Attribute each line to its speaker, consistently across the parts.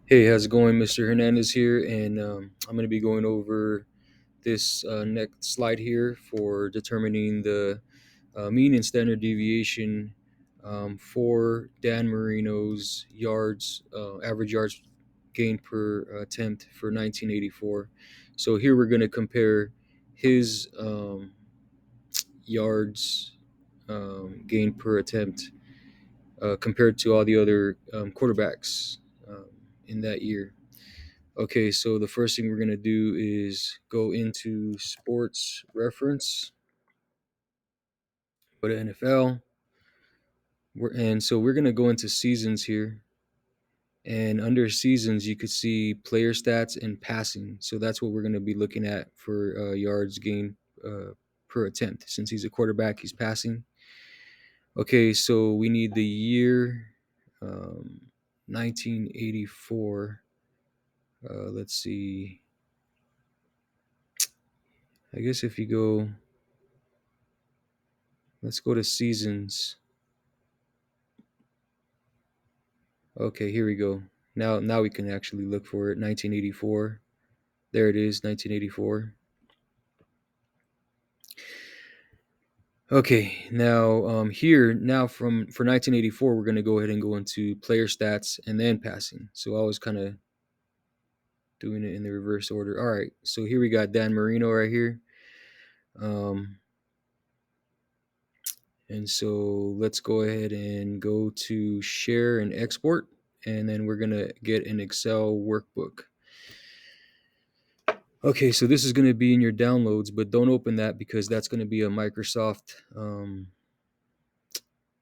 Speaker 1: Hey, how's it going? Mr. Hernandez here, and I'm going to be going over this next slide here for determining the mean and standard deviation for Dan Marino's average yards gained per attempt for 1984. So here we're going to compare his yards gained per attempt compared to all the other quarterbacks um, in that year. Okay, so the first thing we're going to do is go into sports reference, go to NFL, and so we're going to go into seasons here. And under seasons, you could see player stats and passing. So that's what we're going to be looking at for yards gained per attempt. Since he's a quarterback, he's passing. Okay, so we need the year 1984. Let's see. I guess if you go, let's go to seasons. Okay, here we go. Now we can actually look for it. 1984. There it is, 1984. Okay, now here now for 1984, we're going to go ahead and go into player stats and then passing. So I was kind of doing it in the reverse order. All right, so here we got Dan Marino right here. Um, and so let's go ahead and go to share and export, and then we're going to get an Excel workbook. Okay, so this is going to be in your downloads, but don't open that because that's going to be a Microsoft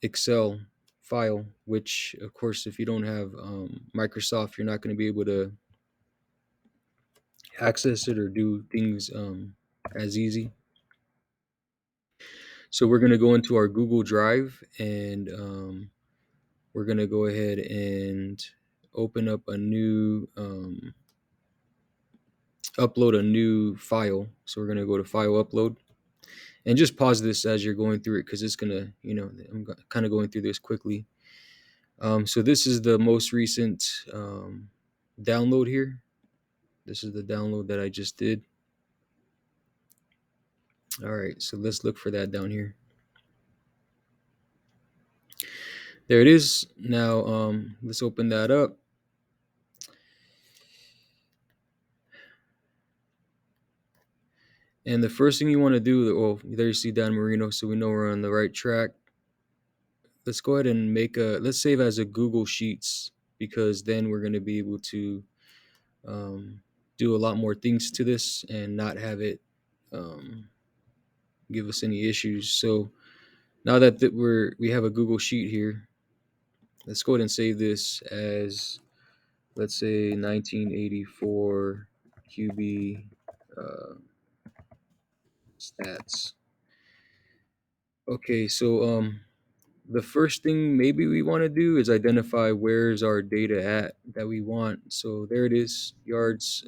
Speaker 1: Excel file, which, of course, if you don't have Microsoft, you're not going to be able to access it or do things as easy. So we're going to go into our Google Drive, and we're going to go ahead and open up a new upload a new file. So we're going to go to File Upload. And just pause this as you're going through it because it's gonna, I'm kind of going through this quickly. So this is the most recent download here. This is the download that I just did. All right, so let's look for that down here. There it is. Now let's open that up. And the first thing you want to do, well, there you see Dan Marino, so we know we're on the right track. Let's go ahead and let's save as a Google Sheets, because then we're going to be able to do a lot more things to this and not have it give us any issues. So now that we have a Google Sheet here, let's go ahead and save this as, let's say, 1984 QB stats. Okay, so the first thing maybe we want to do is identify where's our data at that we want. So there it is, yards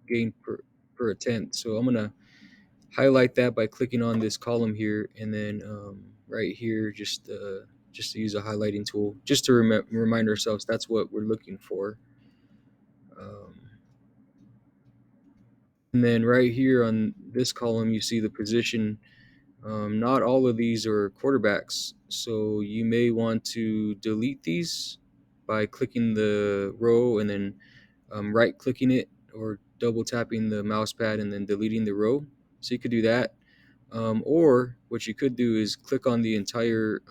Speaker 1: gained per attempt. So I'm gonna highlight that by clicking on this column here, and then right here, just to use a highlighting tool, just to remind ourselves that's what we're looking for. Um, and then right here on this column, you see the position. Not all of these are quarterbacks, so you may want to delete these by clicking the row and then right clicking it, or double tapping the mouse pad and then deleting the row. So you could do that. Or what you could do is click on the entire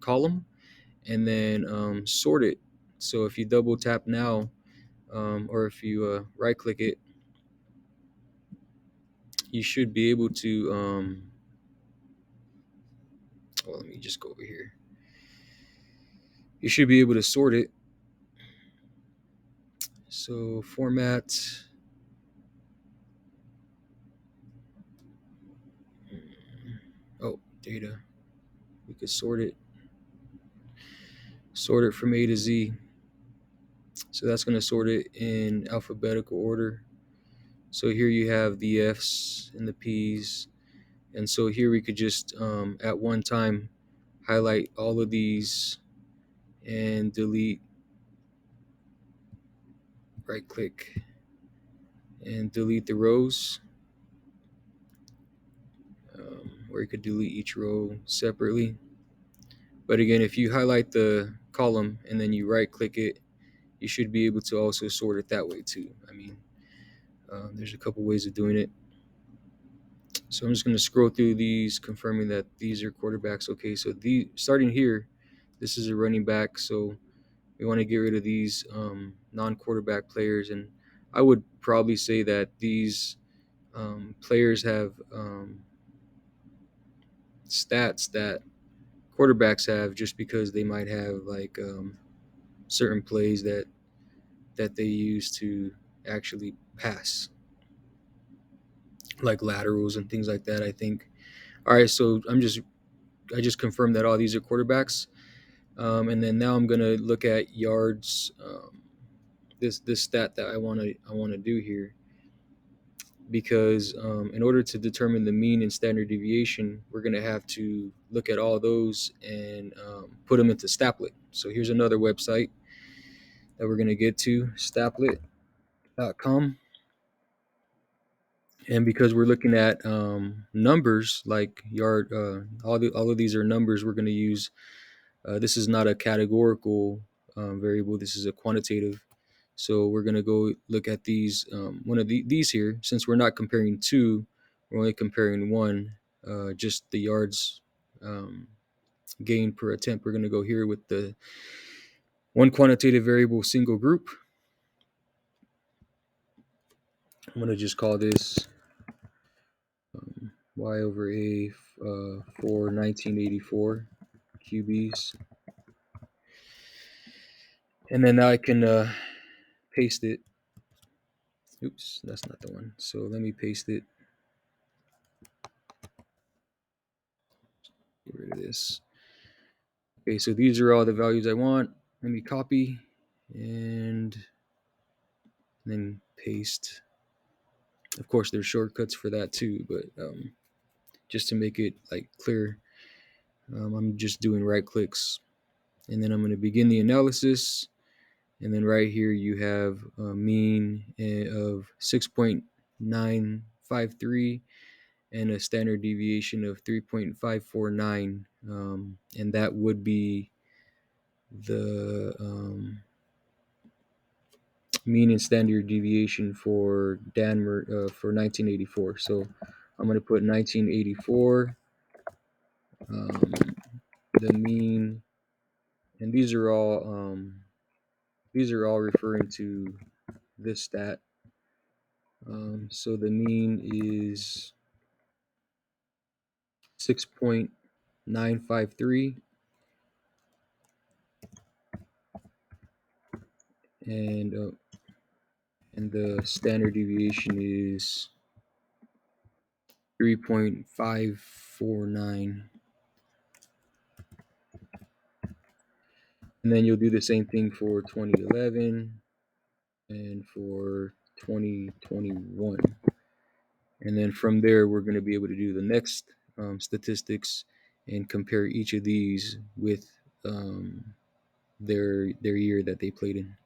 Speaker 1: column and then sort it. So if you double tap now, or if you right click it, you should be able to, well, let me just go over here. You should be able to sort it. So format, oh, data. We could sort it from A to Z. So that's going to sort it in alphabetical order. So here you have the F's and the P's. And so here we could just at one time highlight all of these and delete right click and delete the rows, or you could delete each row separately. But again, if you highlight the column and then you right click it, you should be able to also sort it that way too. I mean, there's a couple ways of doing it. So I'm just going to scroll through these, confirming that these are quarterbacks. Okay, so starting here, this is a running back. So we want to get rid of these non-quarterback players. And I would probably say that these players have stats that quarterbacks have, just because they might have like certain plays that they use to actually pass, like laterals and things like that, I think. All right, so I just confirmed that all these are quarterbacks, and then now I'm gonna look at yards. This stat that I want to do here, because in order to determine the mean and standard deviation, we're gonna have to look at all those and put them into Stapplet. So here's another website that we're gonna get to, Stapplet.com. And because we're looking at numbers like yard, all of these are numbers. We're going to use this is not a categorical variable. This is a quantitative. So we're going to go look at these one of these here. Since we're not comparing two, we're only comparing one. Just the yards gained per attempt. We're going to go here with the one quantitative variable single group. I'm going to just call this y over a for 1984 QBs. And then now I can paste it. Oops, that's not the one. So let me paste it. Get rid of this. Okay, so these are all the values I want. Let me copy and then paste. Of course, there's shortcuts for that too, but just to make it like clear, I'm just doing right clicks, and then I'm going to begin the analysis. And then right here you have a mean of 6.953 and a standard deviation of 3.549, and that would be the mean and standard deviation for for 1984. So I'm going to put 1984, the mean, and these are all referring to this stat. So the mean is 6.953, and the standard deviation is 3.549. And then you'll do the same thing for 2011 and for 2021. And then from there, we're going to be able to do the next statistics and compare each of these with their year that they played in.